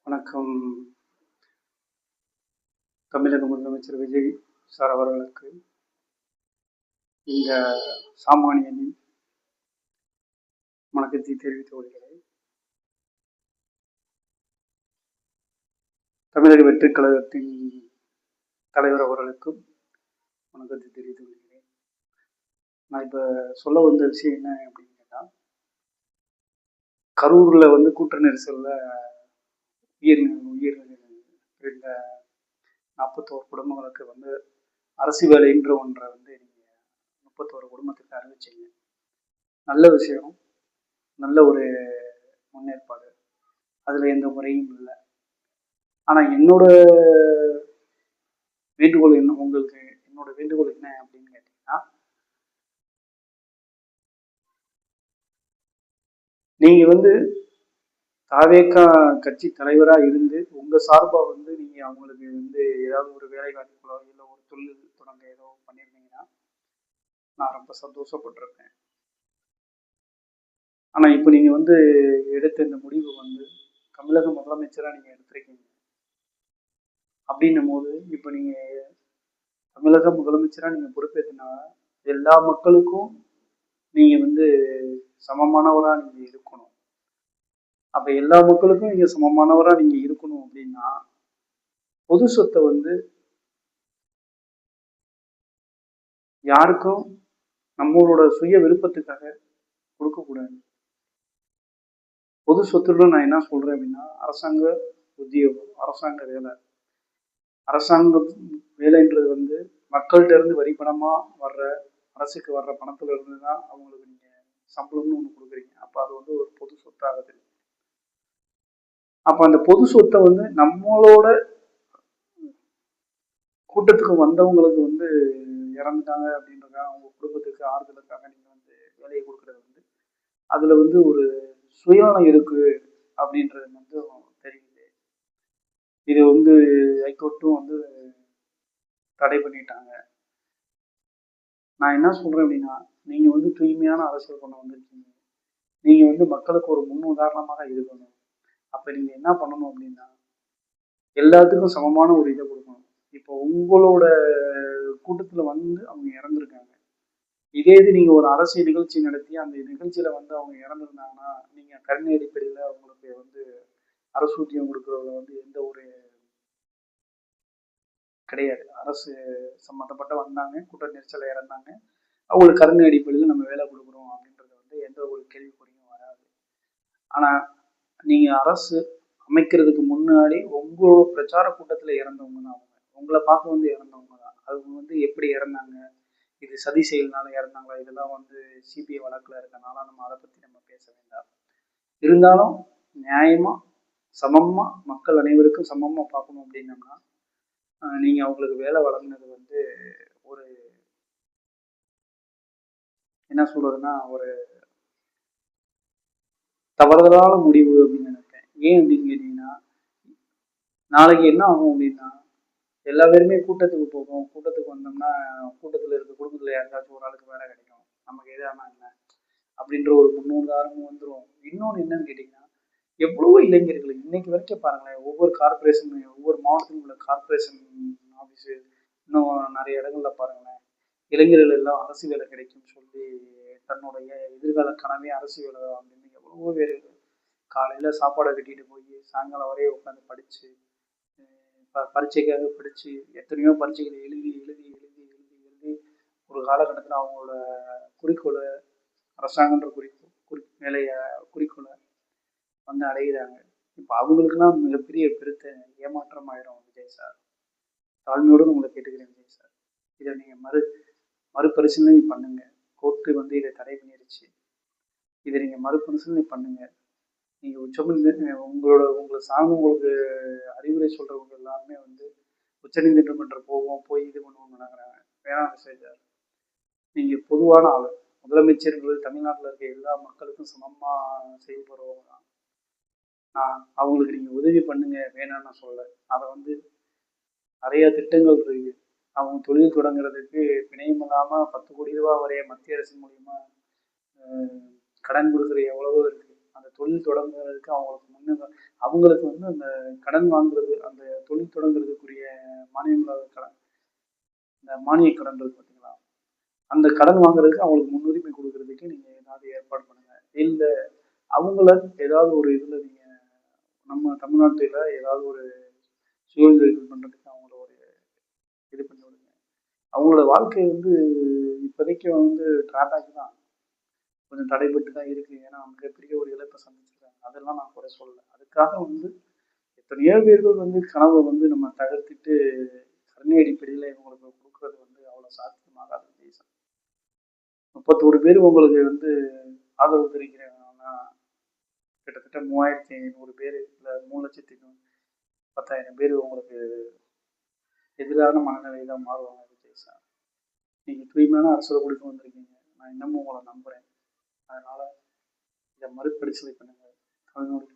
வணக்கம். தமிழக முதலமைச்சர் விஜய் சார் அவர்களுக்கு இந்த சாமானியனின் வணக்கத்தை தெரிவித்துக் கொள்கிறேன். தமிழக வெற்றி கழகத்தின் தலைவர் அவர்களுக்கும் வணக்கத்தை தெரிவித்துக் கொள்கிறேன். நான் இப்ப சொல்ல வந்த விஷயம் என்ன அப்படின்னு கேட்டா, கரூர்ல கூட்ட நெரிசல்ல உயிர் 41 குடும்பங்களுக்கு அரசு வேலைன்ற ஒன்றை நீங்க 31 குடும்பத்துக்கு அறிவிச்சீங்க. நல்ல விஷயம், நல்ல ஒரு முன்னேற்பாடு, அதுல எந்த முறையும் இல்லை. ஆனா என்னோட வேண்டுகோள் என்ன அப்படின்னு கேட்டீங்கன்னா, நீங்க தாவேகா கட்சி தலைவரா இருந்து உங்க சார்பா நீங்க அவங்களுக்கு ஏதாவது ஒரு வேலை வாய்ப்புகளோ இல்லை ஒரு தொழில் தொடங்க ஏதோ பண்ணியிருந்தீங்கன்னா நான் ரொம்ப சந்தோஷப்பட்டிருக்கேன். ஆனா இப்ப நீங்க எடுத்த இந்த முடிவு தமிழக முதலமைச்சரா நீங்க எடுத்திருக்கீங்க. அப்படின்னும் போது இப்ப நீங்க தமிழக முதலமைச்சரா நீங்க பொறுப்பேற்றினா எல்லா மக்களுக்கும் நீங்க சமமானவரா நீங்க இருக்கணும். அப்ப எல்லா மக்களுக்கும் நீங்க சமமானவரா நீங்க இருக்கணும் அப்படின்னா பொது சொத்தை யாருக்கும் நம்மளோட சுய விருப்பத்துக்காக கொடுக்க கூடாது. பொது சொத்துல நான் என்ன சொல்றேன் அப்படின்னா, அரசாங்க உத்தியோகம், அரசாங்க வேலை, அரசாங்க வேலைன்றது மக்கள்கிட்ட இருந்து வரி பணமா வர்ற அரசுக்கு வர்ற பணத்துல இருந்துதான் அவங்களுக்கு நீங்க சம்பளம்னு ஒண்ணு கொடுக்குறீங்க. அப்ப அது ஒரு பொது சொத்தாகுது. அப்ப அந்த பொது சொத்தை நம்மளோட கூட்டத்துக்கு வந்தவங்களுக்கு இறந்துட்டாங்க அப்படின்றதுக்காக அவங்க குடும்பத்துக்கு ஆறுதலுக்காக நீங்க வேலையை கொடுக்கறது அதுல ஒரு சுயநலம் இருக்கு அப்படின்றது தெரியுது. இது ஹைகோர்ட்டும் தடை பண்ணிட்டாங்க. நான் என்ன சொல்றேன் அப்படின்னா, நீங்க தூய்மையான அரசியல் பண்ண வந்திருக்கீங்க. நீங்க மக்களுக்கு ஒரு முன் உதாரணமாக இருக்கணும். அப்ப நீங்க என்ன பண்ணணும் அப்படின்னா, எல்லாத்துக்கும் சமமான ஒரு இதை கொடுக்கணும். இப்போ உங்களோட கூட்டத்துல அவங்க இறந்துருக்காங்க. இதே இது நீங்க ஒரு அரசியல் நிகழ்ச்சி நடத்தி அந்த நிகழ்ச்சியில அவங்க இறந்துருந்தாங்கன்னா நீங்க கருணை அடிப்படையில அவங்களுக்கு அரசூதியம் கொடுக்கறதுல எந்த ஒரு கிடையாது. அரசு சம்பந்தப்பட்ட வந்தாங்க, கூட்ட நெரிசல இறந்தாங்க, அவங்களுக்கு கருணை அடிப்படையில் நம்ம வேலை கொடுக்குறோம் அப்படின்றது எந்த ஒரு கேள்விக்குறியும் வராது. ஆனா நீங்க அரசு அமைக்கிறதுக்கு முன்னாடி உங்களோட பிரச்சார கூட்டத்துல இறந்தவங்க தான் அவங்க. உங்களை பார்க்க இறந்தவங்க தான். அவங்க எப்படி இறந்தாங்க, இது சதி செயல்னால இறந்தாங்களா, இதெல்லாம் சிபிஐ வழக்குல இருக்கனால நம்ம அதை பத்தி நம்ம பேச வேண்டாம். இருந்தாலும் நியாயமா சமமா மக்கள் அனைவருக்கும் சமமா பார்க்கணும் அப்படின்னம்னா நீங்க அவங்களுக்கு வேலை வழங்கினது ஒரு என்ன சொல்றதுன்னா ஒரு தவறுதலான முடிவு அப்படின்னு நினைப்பேன். ஏன் அப்படின்னு கேட்டீங்கன்னா, நாளைக்கு என்ன ஆகும் அப்படின்னா, எல்லா பேருமே கூட்டத்துக்கு போகும். கூட்டத்துக்கு வந்தோம்னா கூட்டத்துல இருக்க குடும்பத்துல யாருக்காச்சும் ஒரு ஆளுக்கு வேலை கிடைக்கும், நமக்கு எதானா என்ன அப்படின்ற ஒரு முன்னுதாரணம் வந்துடும். இன்னொன்னு என்னன்னு கேட்டீங்கன்னா, எவ்வளவோ இளைஞர்கள் இன்னைக்கு வரைக்கும் பாருங்களேன், ஒவ்வொரு கார்பரேஷன், ஒவ்வொரு மாவட்டத்திலும் உள்ள கார்பரேஷன் ஆஃபீஸு, இன்னும் நிறைய இடங்கள்ல பாருங்களேன், இளைஞர்கள் எல்லாம் அரசு வேலை கிடைக்கும்னு சொல்லி தன்னுடைய எதிர்கால கனவே அரசு வேலை அப்படின்னு எவ்வளவோ பேர் காலையில சாப்பாடை கட்டிட்டு போய் சாயங்காலம் வரைய உட்காந்து படிச்சு பரீட்சைக்காக படிச்சு எத்தனையோ பரீட்சைகளை எழுதி எழுதி எழுதி எழுதி எழுதி ஒரு காலகட்டத்தில் அவங்களோட குறிக்கோளை அரசாங்கன்ற நிலைய குறிக்கோளை அடைகிறாங்க. இப்போ அவங்களுக்குலாம் மிகப்பெரிய பெருத்த ஏமாற்றம் ஆயிரும். விஜய் சார், தாழ்மையோடு உங்களை கேட்டுக்கிறேன் விஜய் சார், இதை நீங்க மறுபரிசீலனை பண்ணுங்க. கோர்ட்டு இதை தடை பண்ணிருச்சு. இதை நீங்க மறுபரிசீலனை பண்ணுங்க. நீங்க உங்களை சார்ந்தவங்களுக்கு அறிவுரை சொல்றவங்க எல்லாருமே உச்சநீதிமன்றம் போய் இது பண்ணுவோம்னு நினைக்கிறாங்க. வேணாம் சார், நீங்க பொதுவான ஆளு, முதலமைச்சர்கள் தமிழ்நாட்டில் இருக்க எல்லா மக்களுக்கும் சமமா செயல்படுறவங்க தான். அவங்களுக்கு நீங்க உதவி பண்ணுங்க, வேணாம்னு நான் சொல்ல. அதை நிறைய திட்டங்கள் இருக்கு. அவங்க தொழில் தொடங்குறதுக்கு பிணையம் இல்லாம 10 கோடி ரூபாய் வரைய மத்திய அரசு மூலியமா கடன் கொடுக்குற எவ்வளவோ இருக்கு. அந்த தொழில் தொடங்குறதுக்கு அவங்களுக்கு அவங்களுக்கு வந்து அந்த கடன் வாங்குறது, அந்த தொழில் தொடங்குறதுக்குரிய மானியங்களாக கடன், இந்த மானிய கடன் இருக்கு பார்த்தீங்களா? அந்த கடன் வாங்குறதுக்கு அவங்களுக்கு முன்னுரிமை கொடுக்கறதுக்கு நீங்க ஏதாவது ஏற்பாடு பண்ணுங்க. இல்ல அவங்கள ஏதாவது ஒரு இதுல நீங்க நம்ம தமிழ்நாட்டுல ஏதாவது ஒரு சுயதொழில் பண்றதுக்கு அவங்கள ஒரு இது பண்ணி விடுங்க. அவங்களோட வாழ்க்கை வந்து இப்போதைக்கு வந்து டிராபேக் தான். கொஞ்சம் தடைபட்டு தான் இருக்கு. ஏன்னா மிகப்பெரிய ஒரு இழப்பை சந்திச்சிருக்காங்க. அதெல்லாம் நான் குறை சொல்லல. அதுக்காக வந்து எத்தனையோ பேர்கள் வந்து கனவை வந்து நம்ம தகர்த்துட்டு கருணை அடிப்படையில் இவங்களுக்கு கொடுக்கறது வந்து அவ்வளோ சாத்தியமாகாத தேசம். 31 பேர் உங்களுக்கு வந்து ஆதரவு தெரிவிக்கிறாங்கன்னா கிட்டத்தட்ட 3500 பேர் இல்லை 3,10,000 பேர் உங்களுக்கு எதிரான மனநிலை தான் மாறுவாங்க விஜய் சார். நீங்கள் தூய்மையான அரசியல் கொடுக்க வந்திருக்கீங்க. நான் இன்னமும் உங்களை நம்புகிறேன். அதனால் இதை மறுபரிசீலனை பண்ணுங்கள். தமிழ்நாடு